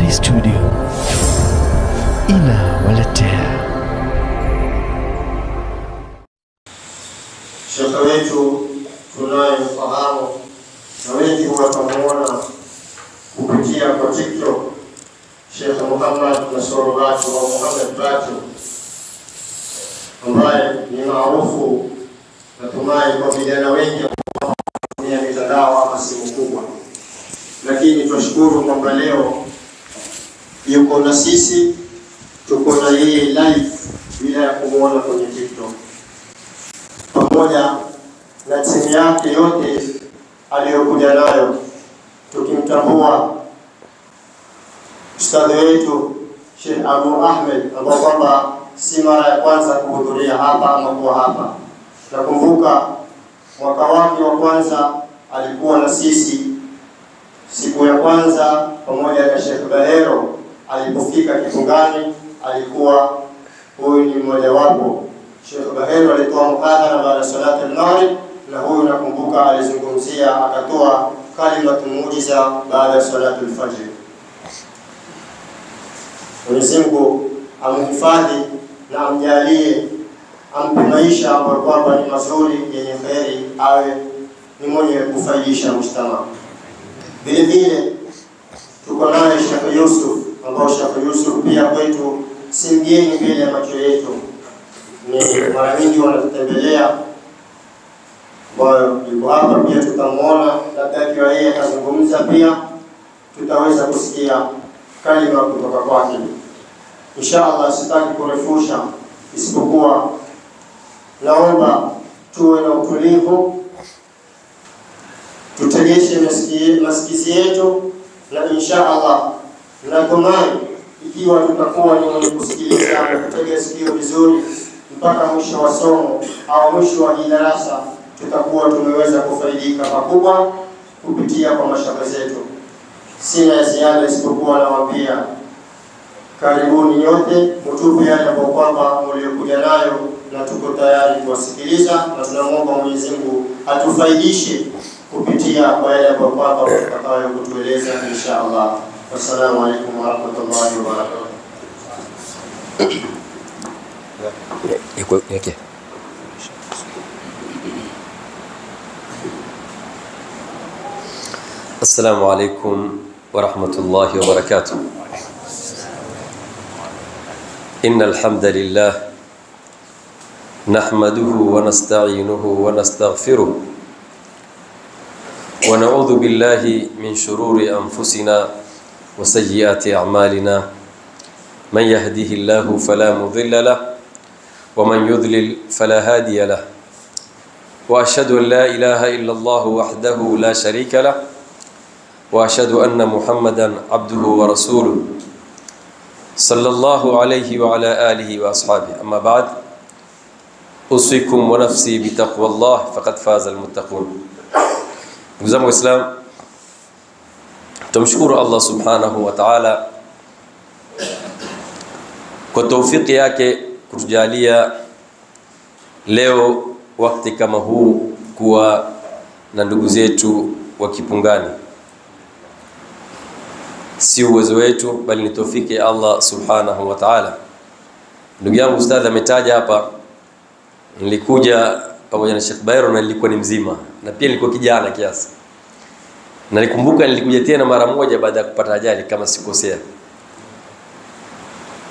J Studio inawaletea Sheikh wetu tunayemfahamu na wengi watamuona kupitia kwa TikTok, Sheikh Muhammad Nasrullah wa Muhammad Batu, ambaye ni maarufu natumai kwa vijana wengi kutumia mitandao ama simu kubwa. Lakini tunashukuru kwamba leo yuko na sisi, tuko na yeye live bila ya kumuona kwenye TikTok, pamoja na timu yake yote aliyokuja nayo, tukimtambua ustadhi wetu Sheikh Abu Ahmed, ambao kwamba si mara ya kwanza kuhudhuria hapa ama kuwa hapa. Nakumbuka mwaka wake wa kwanza alikuwa na sisi siku ya kwanza pamoja na Sheikh Bahero. Alipofika Kifungani alikuwa huyu ni mmoja wapo. Sheikh Bahero alitoa muhadhara baada ya salati al-maghrib, na huyu nakumbuka alizungumzia akatoa kalimatu muujiza baada ya salati al-fajr. Mwenyezi Mungu amhifadhi na amjalie, ampe maisha ambayo kwamba ni mazuri yenye kheri, awe ni mwenye kufaidisha mshtama. Vile vile tuko naye Sheikh Yusuf, ambao Sheikh Yusuf pia kwetu si mgeni mbele ya macho yetu, ni mara nyingi wanatutembelea. Yuko hapa pia, tutamuona labda akiwa yeye atazungumza pia tutaweza kusikia kalima kutoka kwake. Inshallah sitaki kurefusha, isipokuwa naomba tuwe na utulivu, tutegeshe masikizi yetu, na inshallah natumai ikiwa tutakuwa ni mwenye kusikiliza na kutega sikio vizuri mpaka mwisho wa somo au mwisho wa darasa, tutakuwa tumeweza kufaidika pakubwa kupitia kwa mashaka zetu. Sina ziada isipokuwa nawaambia karibuni nyote, mtupe yale ambayo kwamba mliokuja nayo, na tuko tayari kuwasikiliza, na tunamwomba Mwenyezi Mungu atufaidishe kupitia kwa yale ambayo kwamba tutakayo kutueleza inshallah. Wassalamu alaykum wa rahmatullahi wa barakatuh. السلام عليكم ورحمة الله وبركاته. إن الحمد لله نحمده ونستعينه ونستغفره ونعوذ بالله من شرور أنفسنا وسيئات أعمالنا. من يهده الله فلا مضل له ومن يضلل فلا هادي له. وأشهد أن لا إله إلا الله وحده لا شريك له، وأشهد أن محمدًا عبده ورسوله صلى الله عليه وعلى آله وأصحابه. أما بعد، أوصيكم ونفسي بتقوى الله فقد فاز المتقون. نزام الإسلام، tumshukuru Allah subhanahu wa ta'ala kwa tawfiki yake kutujalia leo wakati kama huu kuwa na ndugu zetu wa Kipungani. Si uwezo wetu bali ni tawfiki ya Allah subhanahu wa ta'ala. Ndugu yangu ustadh ametaja hapa, nilikuja pamoja na Sheikh Bairo na nilikuwa ni mzima, na pia nilikuwa kijana kiasi. Na nikumbuka nilikuja tena mara moja baada ya kupata ajali kama sikosea.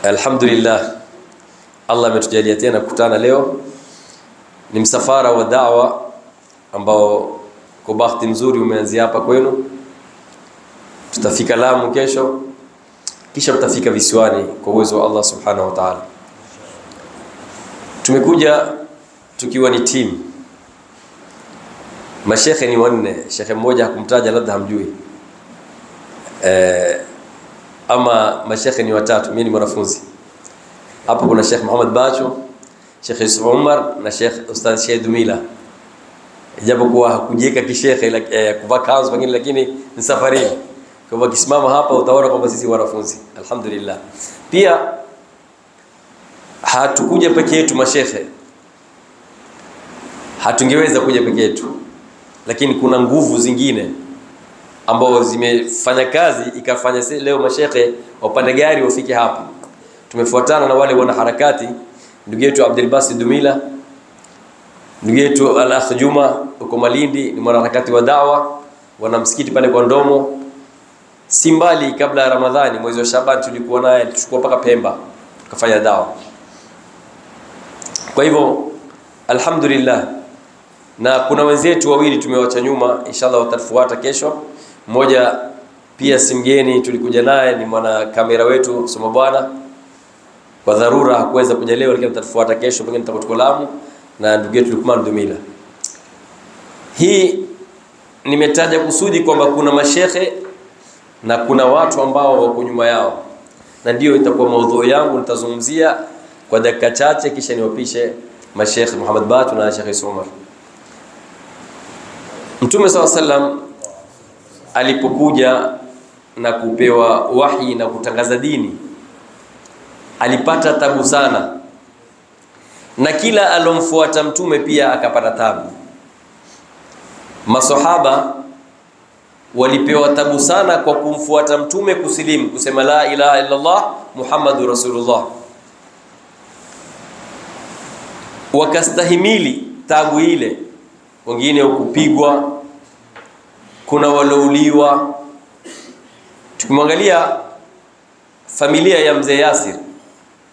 Alhamdulillah, Allah ametujalia tena kukutana leo. Ni msafara wa da'wa ambao kwa bahati nzuri umeanzia hapa kwenu. Tutafika Lamu kesho, kisha tutafika visiwani kwa uwezo wa Allah subhanahu wa ta'ala. Tumekuja tukiwa ni team. Mashekhe ni wanne, shekhe mmoja hakumtaja labda hamjui. Ama mashekhe ni watatu, mimi ni mwanafunzi. Hapo kuna Sheikh Muhammad Bacho, Sheikh Yusuf Umar na Sheikh Ustadh Sheikh Dumila. Ijapokuwa hakujeka kishekhe kuvaa kanzu pengine, lakini ni safarini. Kwa kisimama hapa utaona kwamba sisi wanafunzi. Alhamdulillah. Pia hatukuja peke yetu mashekhe. Hatungeweza kuja peke yetu. Lakini kuna nguvu zingine ambao zimefanya kazi ikafanya leo mashekhe wapande gari wafike hapa. Tumefuatana na wale wanaharakati, ndugu yetu Abdul Basit Dumila, ndugu yetu Al-Akh Juma uko Malindi, ni mwanaharakati wa da'wa, wana msikiti pale kwa Ndomo. Simbali kabla ya Ramadhani, mwezi wa Shaaban tulikuwa naye, tuchukua paka Pemba tukafanya da'wa. Kwa hivyo alhamdulillah, na kuna wenzetu wawili tumewacha nyuma, inshallah watafuata kesho. Mmoja pia si mgeni, tulikuja naye, ni mwana kamera wetu Soma Bwana, kwa dharura hakuweza kuja leo, lakini tutafuata kesho, pengine tutakutoka Lamu, na ndugu yetu Lukman Dumila. Hii nimetaja kusudi kwamba kuna mashekhe na kuna watu ambao wako nyuma yao, na ndio itakuwa maudhui yangu. Nitazungumzia kwa dakika chache, kisha niwapishe mashekhe Muhammad Batu na Sheikh Umar. Mtume SAW alipokuja na kupewa wahi na kutangaza dini, alipata tabu sana, na kila alomfuata mtume pia akapata tabu. Masahaba walipewa tabu sana kwa kumfuata mtume, kusilimu, kusema la ilaha illa Allah Muhammadur Rasulullah. Wakastahimili tabu ile, wengine kupigwa, kuna walouliwa. Tukimwangalia familia ya mzee Yasir,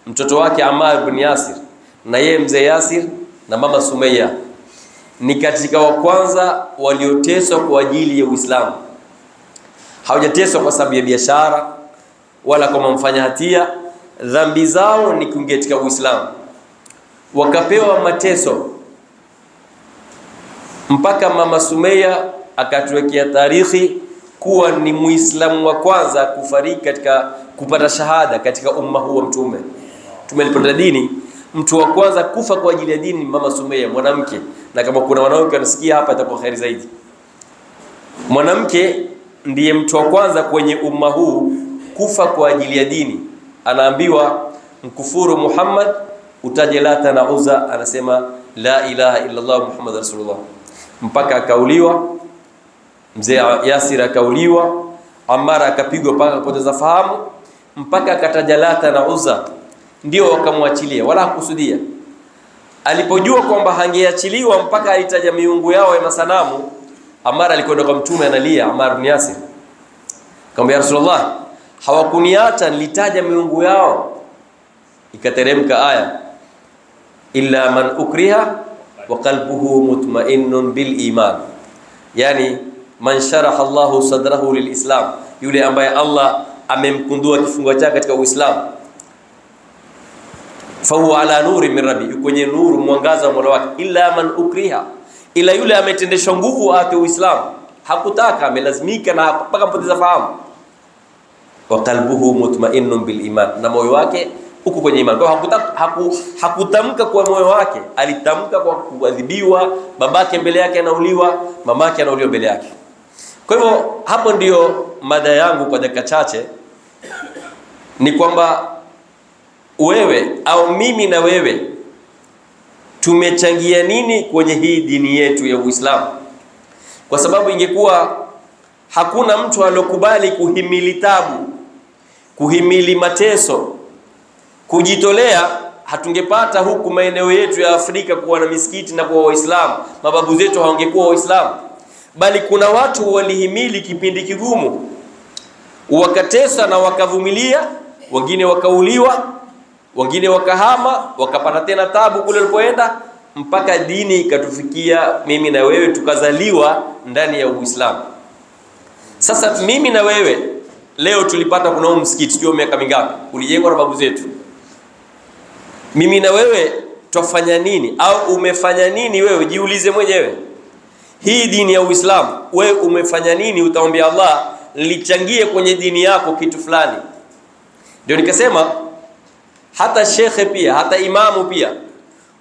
mtoto wake Ammar ibn Yasir na yeye mzee Yasir na mama Sumayya ni katika wa kwanza walioteswa kwa ajili ya Uislamu. Hawajateswa kwa sababu ya biashara wala kama mfanya hatia, dhambi zao ni kuingia katika Uislamu. Wakapewa mateso mpaka mama Sumayya akatuwekea tarikhi kuwa ni Muislamu wa kwanza kufariki katika kupata shahada katika umma huu wa mtume. Tumelipenda dini, mtu wa kwanza kufa kwa ajili ya dini ni mama Sumayya, mwanamke. Na kama kuna wanawake wanasikia hapa itakuwa khairi zaidi. Mwanamke ndiye mtu wa kwanza kwenye umma huu kufa kwa ajili ya dini. Anaambiwa mkufuru Muhammad, utaje Lata na Uzza, anasema la ilaha illa Allah Muhammad Rasulullah, mpaka akauliwa. Mzee Yasir akauliwa, Ammar akapigwa mpaka kupoteza fahamu, mpaka akataja Lata na Uzza, ndio wakamwachilia, wala hakusudia. Alipojua kwamba hangeachiliwa mpaka alitaja miungu yao ya masanamu, Ammar alikwenda kwa mtume analia. Ammar ibn Yasir akamwambia Rasulullah, hawakuniacha nilitaja miungu yao. Ikateremka aya illa man ukriha wa qalbuhu mutma'innun bil iman, yani man sharaha Allahu sadrahu lilislam, yule ambaye Allah amemkundua kifungo chake katika Uislamu, fa huwa ala nuri min rabbi, kwenye nuru, mwangaza wa Mola wake. Illa man ukriha, ila yule ametendeshwa nguvu ate Uislamu, hakutaka, amelazimika na mpaka mpoteza fahamu. Wa qalbuhu mutma'innun bil iman, na moyo wake uko kwenye imani. Kwa hakutamka kwa moyo wake, alitamka kwa kuadhibiwa. Babake mbele yake anauliwa, mamake anauliwa mbele yake. Kwa hivyo hapo ndio mada yangu kwa dakika chache, ni kwamba wewe au mimi na wewe tumechangia nini kwenye hii dini yetu ya Uislamu? Kwa sababu ingekuwa hakuna mtu aliyokubali kuhimili tabu, kuhimili mateso, kujitolea, hatungepata huku maeneo yetu ya Afrika kuwa na misikiti na kuwa Waislamu. Mababu zetu hawangekuwa Waislamu, bali kuna watu walihimili kipindi kigumu, wakatesa na wakavumilia, wengine wakauliwa, wengine wakahama, wakapata tena tabu kule walipoenda, mpaka dini ikatufikia mimi na wewe, tukazaliwa ndani ya Uislamu. Sasa mimi na wewe leo tulipata kuna msikiti, sio miaka mingapi ulijengwa na babu zetu. Mimi na wewe tufanya nini au umefanya nini wewe? Jiulize mwenyewe. Hii dini ya Uislamu wewe umefanya nini? Utaambia Allah, nilichangie kwenye dini yako kitu fulani. Ndio nikasema hata shekhe pia, hata imamu pia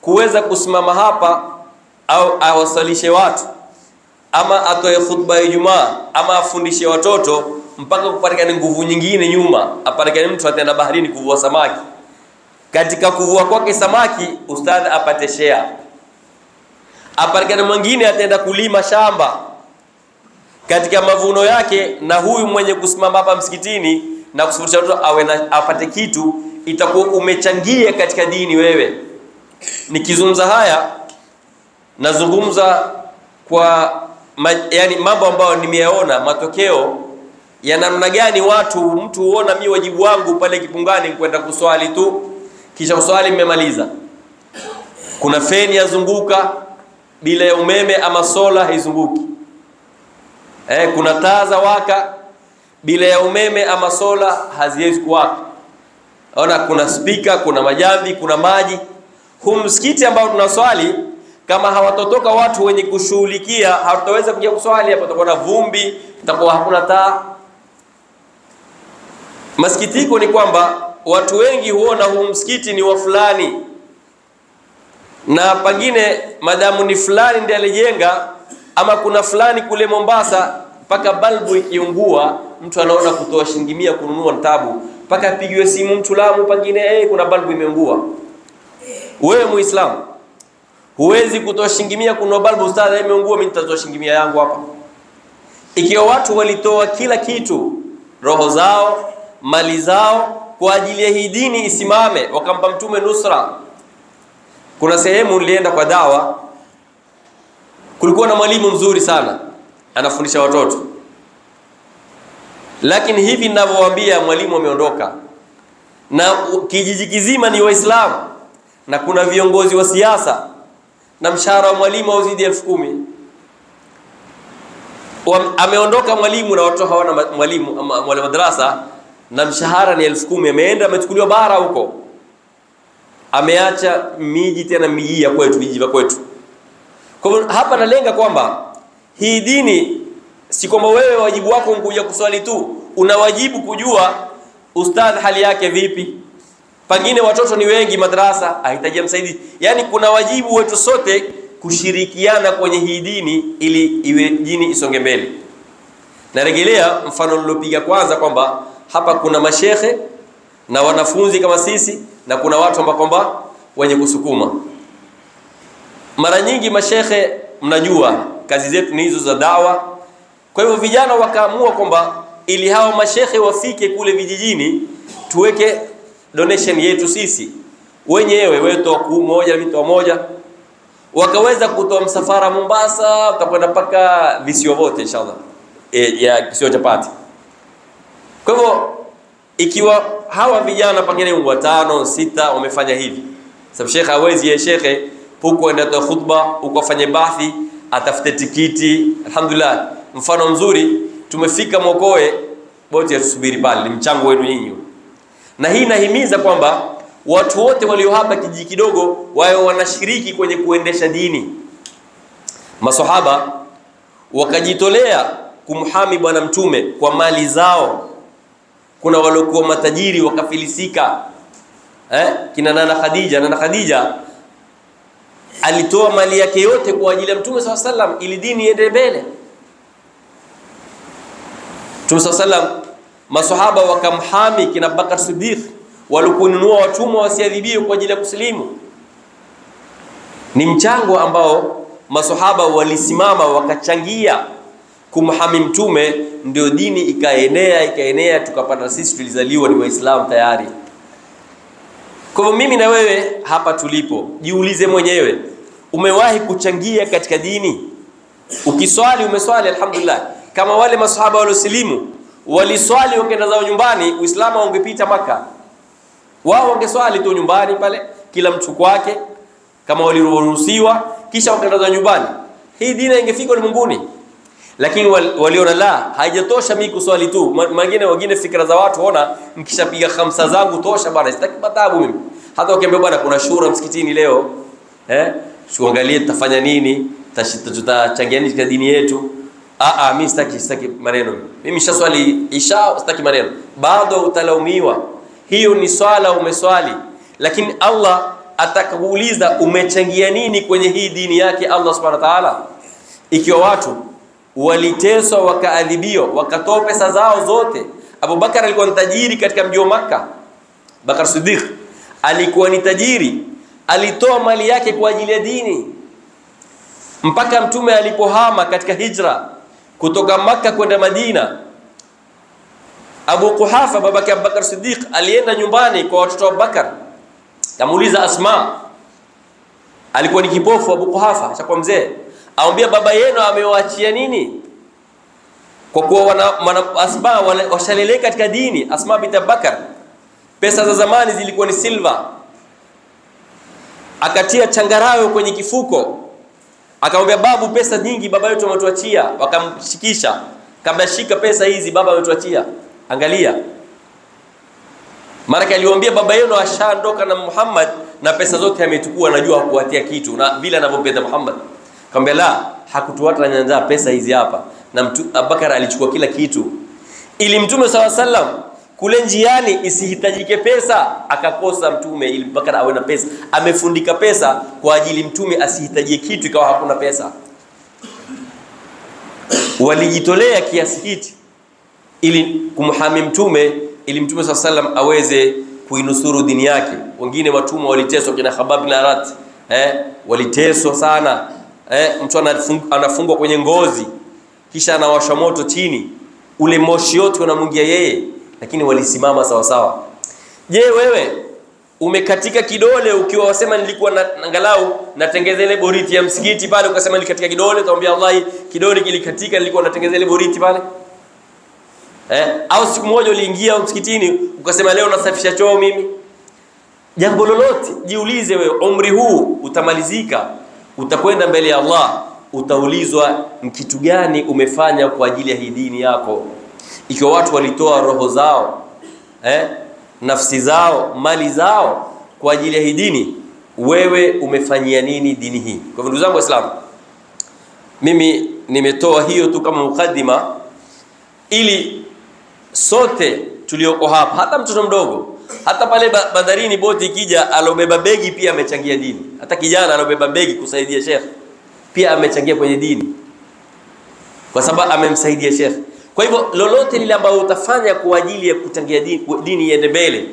kuweza kusimama hapa au awasalishe watu, ama atoe khutba ya Ijumaa, ama afundishe watoto, mpaka kupatikane nguvu nyingine nyuma, apatikane mtu ataenda baharini kuvua samaki. Katika kuvua kwake samaki ustadhi apate share, apatikane mwingine ataenda kulima shamba, katika mavuno yake, na huyu mwenye kusimama hapa msikitini na kusufurisha watu apate kitu, itakuwa umechangia katika dini wewe. Nikizungumza haya nazungumza kwa yani mambo ambayo nimeyaona matokeo ya namna gani mtu huona mimi wajibu wangu pale Kipungani kwenda kuswali tu, kisha kuswali mmemaliza. Kuna feni yazunguka bila ya umeme ama sola haizunguki. Kuna taa za waka bila ya umeme ama sola haziwezi kuwaka. Ona, kuna speaker, kuna majambi, kuna maji. Huu msikiti ambao tunaswali, kama hawatotoka watu wenye kushughulikia, hatutaweza kuja kuswali hapa. Tutakuwa na vumbi, tutakuwa hakuna taa. Masikitiko ni kwamba watu wengi huona huu msikiti ni wa fulani, na pengine madamu ni fulani ndiye alijenga, ama kuna fulani kule Mombasa, mpaka balbu ikiungua mtu anaona kutoa shilingi 100 kununua tabu, mpaka apigiwe simu mtu Lamu, pengine kuna balbu imeungua. Wewe Muislamu huwezi kutoa shilingi 100 kununua balbu, ustadha imeungua, mimi nitatoa shilingi 100 yangu hapa. Ikiwa watu walitoa kila kitu, roho zao, mali zao, kwa ajili ya hii dini isimame, wakampa mtume nusra. Kuna sehemu nilienda kwa dawa, kulikuwa na mwalimu mzuri sana anafundisha watoto, lakini hivi ninavyowaambia mwalimu ameondoka, na kijiji kizima ni Waislamu, na kuna viongozi wa siasa, na mshahara wa mwalimu hauzidi 10,000. Ameondoka mwalimu na watu hawana mwalimu ama mwalimu madrasa, na mshahara ni 10,000. Ameenda amechukuliwa bara huko, ameacha miji, tena miji ya kwetu, vijiji vya kwetu. Kwa hivyo hapa nalenga kwamba hii dini si kwamba wewe wajibu wako kuja kuswali tu, una wajibu kujua ustadh hali yake vipi. Pengine watoto ni wengi madrasa, ahitaji msaidizi. Yani kuna wajibu wetu sote kushirikiana kwenye hii dini ili iwe dini isonge mbele. Narejelea mfano nilopiga kwanza kwamba hapa kuna mashehe na wanafunzi kama sisi, na kuna watu ambao kwamba wenye kusukuma. Mara nyingi mashehe mnajua kazi zetu ni hizo za dawa. Kwa hivyo vijana wakaamua kwamba ili hao mashehe wafike kule vijijini, tuweke donation yetu sisi wenyewe, wewe toa 1,000 mimi toa 1. Wakaweza kutoa msafara Mombasa, utakwenda paka visio vote inshallah, ya kisio cha Pati. Kwa hivyo ikiwa hawa vijana pengine 5 6 wamefanya hivi, sababu shekhe hawezi yeye shekhe huko enda toa khutba, huko afanye bathi, atafute tikiti. Alhamdulillah, mfano mzuri tumefika Mokoe, boti yatusubiri pale, ni mchango wenu nyinyi. Na hii nahimiza kwamba watu wote walio hapa kijiji kidogo wao wanashiriki kwenye kuendesha dini. Maswahaba wakajitolea kumhami bwana mtume kwa mali zao. Kuna waliokuwa matajiri wakafilisika, kina Nana Khadija alitoa mali yake yote kwa ajili ya Mtume SAW ili dini iende mbele. Mtume SAW, maswahaba wakamhami kina Bakar Siddiq, walikununua watumwa wasiadhibiwe kwa ajili ya kusilimu. Ni mchango ambao maswahaba walisimama wakachangia kumhami mtume, ndio dini ikaenea tukapata sisi tulizaliwa ni Waislamu tayari. Kwa hivyo mimi na wewe hapa tulipo, jiulize mwenyewe, umewahi kuchangia katika dini? Ukiswali umeswali alhamdulillah, kama wale maswahaba waliosilimu waliswali wakaenda zao nyumbani, Uislamu ungepita Maka. Wao wangeswali tu nyumbani pale, kila mtu kwake kama waliruhusiwa, kisha wakaenda zao nyumbani, hii dini ingefika ulimwenguni. Lakini waliona la, haijatosha mimi kuswali tu. Wengine fikra za watu, ona mkishapiga 5 zangu tosha bwana, sitaki matabu mimi. Hata ukiambia bwana kuna shura msikitini leo, tuangalie tutafanya nini, tutachangia nini katika dini yetu. Mimi sitaki maneno. Mimi nishaswali isha, sitaki maneno. Bado utalaumiwa. Hiyo ni swala umeswali, lakini Allah atakuuliza umechangia nini kwenye hii dini yake Allah Subhanahu wa Ta'ala. Ikiwa watu waliteswa wakaadhibiwa wakatoa pesa zao zote. Abu Bakar alikuwa ni tajiri katika mji wa Makka. Bakar Siddiq alikuwa ni tajiri, alitoa mali yake kwa ajili ya dini. Mpaka mtume alipohama katika hijra kutoka Makka kwenda Madina. Abu Quhafa babake Abubakar Siddiq alienda nyumbani kwa watoto wa Abubakar, kamuuliza Asma, alikuwa ni kipofu Abu Quhafa, ashakuwa mzee, aambia baba yenu amewaachia nini? Kwa kuwa Asma washaleleka katika dini. Asma binti Abubakar, pesa za zamani zilikuwa ni silver, akatia changarawe kwenye kifuko, akamwambia babu, pesa nyingi baba yetu ametuachia. Wakamshikisha, kabla shika pesa hizi baba ametuachia. Angalia, mara aliwaambia baba yenu ashaondoka na Muhammad na pesa zote ametukua, najua hakuatia kitu na vile anavyopenda Muhammad. Akamwambia la, hakutuata nyanja pesa hizi hapa, na Abubakar alichukua kila kitu ili Mtume SAW kule njiani isihitajike pesa, akakosa Mtume ili Abubakar awe na pesa. Amefundika pesa kwa ajili Mtume asihitajie kitu, ikawa hakuna pesa. Walijitolea kiasi hiki ili kumhami Mtume, ili Mtume SAW aweze kuinusuru dini yake. Wengine watumwa waliteswa, kina Khabab bin Arat, waliteswa sana. Mtu anafungwa kwenye ngozi kisha anawasha moto chini, ule moshi yote unamungia yeye, lakini walisimama sawa sawa. Je, wewe umekatika kidole ukiwa wasema nilikuwa angalau natengeza ile boriti ya msikiti pale, ukasema nilikatika kidole, utaambia Allah kidole kilikatika, nilikuwa natengeza ile boriti pale? Au siku moja uliingia msikitini ukasema leo nasafisha choo mimi? Jambo lolote jiulize wewe, umri huu utamalizika, utakwenda mbele ya Allah, utaulizwa kitu gani umefanya kwa ajili ya hii dini yako. Ikiwa watu walitoa roho zao, nafsi zao, mali zao kwa ajili ya hii dini, wewe umefanyia nini dini hii? Kwa ndugu zangu Waislamu, mimi nimetoa hiyo tu kama mukaddima ili sote tulioko hapa, hata mtoto mdogo, hata pale bandarini boti ikija alobeba begi pia amechangia dini. Hata kijana alobeba begi kusaidia Sheikh pia amechangia kwenye dini, kwa sababu amemsaidia Sheikh. Kwa hivyo lolote lile ambalo utafanya kwa ajili ya kuchangia dini iende mbele,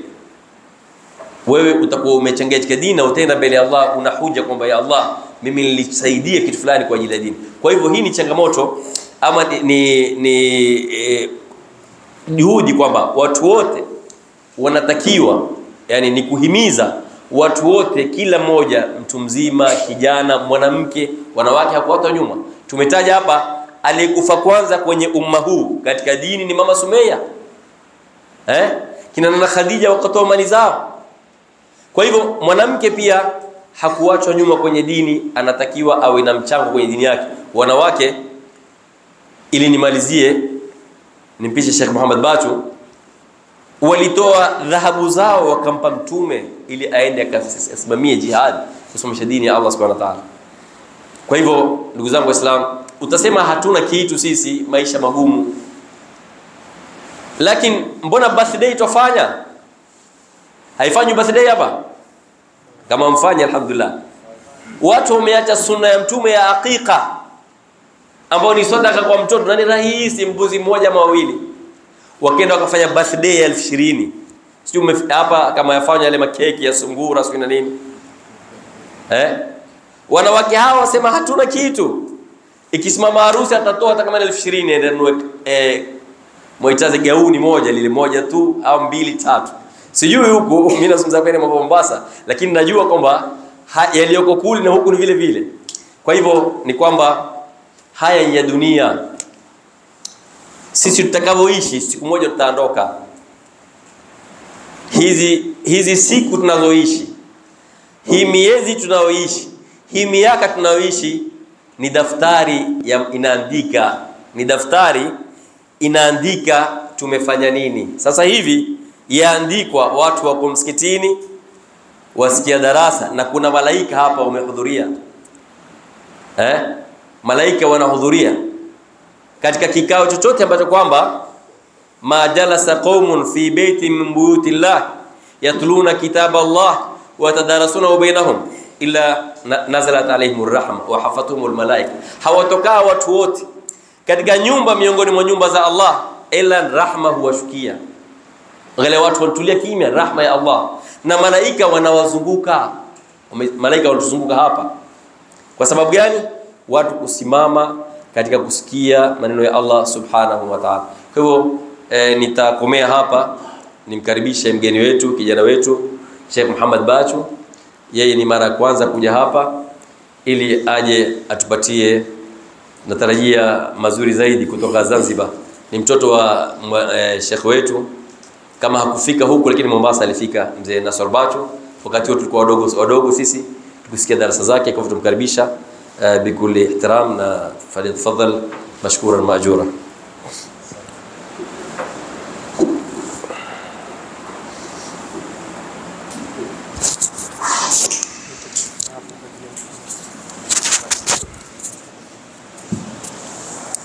wewe utakuwa umechangia katika dini na utaenda mbele ya Allah una huja kwamba ya Allah, mimi nilisaidia kitu fulani kwa ajili ya dini. Kwa hivyo hii ni changamoto ama ni juhudi kwamba watu wote wanatakiwa, yani ni kuhimiza watu wote, kila mmoja, mtu mzima, kijana, mwanamke, wanawake, hakuwata nyuma. Tumetaja hapa aliyekufa kwanza kwenye umma huu katika dini ni Mama Sumeya, kina Nana Khadija wakatoa mali zao. Kwa hivyo mwanamke pia hakuachwa nyuma kwenye dini, anatakiwa awe na mchango kwenye dini yake. Wanawake, ili nimalizie nimpishe Sheikh Muhammad Batu, walitoa dhahabu zao wakampa Mtume ili aende akasimamie jihad kusomesha dini ya Allah Subhanahu wa Ta'ala. Kwa hivyo ndugu zangu Waislamu, utasema hatuna kitu sisi, maisha magumu, lakini mbona birthday tufanya? Haifanywi birthday hapa? Kama mfanya alhamdulillah. Watu wameacha sunna ya Mtume ya aqiqa, ambao ni sadaka kwa mtoto, na ni rahisi, mbuzi mmoja ama wawili, wakaenda wakafanya birthday ya 20,000. Sijui hapa kama yafanya yale makeki ya sungura sio na nini. Wanawake hao wasema hatuna kitu. Ikisimama harusi atatoa hata kama 20,000 ende nunue moitaze gauni moja, lile moja tu au 2 3. Sijui huko mimi nazungumza kwa Mombasa, lakini najua kwamba yaliyoko kule na huku ni vile vile. Kwa hivyo ni kwamba haya ya dunia, sisi tutakavyoishi siku moja tutaondoka. Hizi siku tunazoishi, hii miezi tunayoishi, hii miaka tunayoishi ni daftari inaandika, ni daftari inaandika tumefanya nini. Sasa hivi yaandikwa, watu wako msikitini wasikia darasa na kuna malaika hapa wamehudhuria. Malaika wanahudhuria katika kikao chochote ambacho kwamba ma jalasa qaumun fi baitin min buyutillah yatluna kitaba Allah wa tadarasuna bainahum illa nazalat alaihimur rahma wa hafathumul malaika. Hawatokaa watu wote katika nyumba miongoni mwa nyumba za Allah ila rahma huwashukia. Wale watu wanatulia kimya, rahma ya Allah, na malaika wanawazunguka. Malaika wanatuzunguka hapa kwa sababu gani? Watu kusimama katika kusikia maneno ya Allah subhanahu wa ta'ala. Kwa hivyo nitakomea hapa, nimkaribishe mgeni wetu, kijana wetu Sheikh Muhammad Bachu. Yeye ni mara ya kwanza kuja hapa, ili aje atupatie natarajia mazuri zaidi kutoka Zanzibar. Ni mtoto wa Sheikh wetu, kama hakufika huku lakini Mombasa alifika mzee Nasor Bachu. Wakati wote tulikuwa wadogo sisi, tukisikia darasa zake, kwa hivyo tumkaribisha bikuli ihtiram na falidfadhal mashkuran maajura.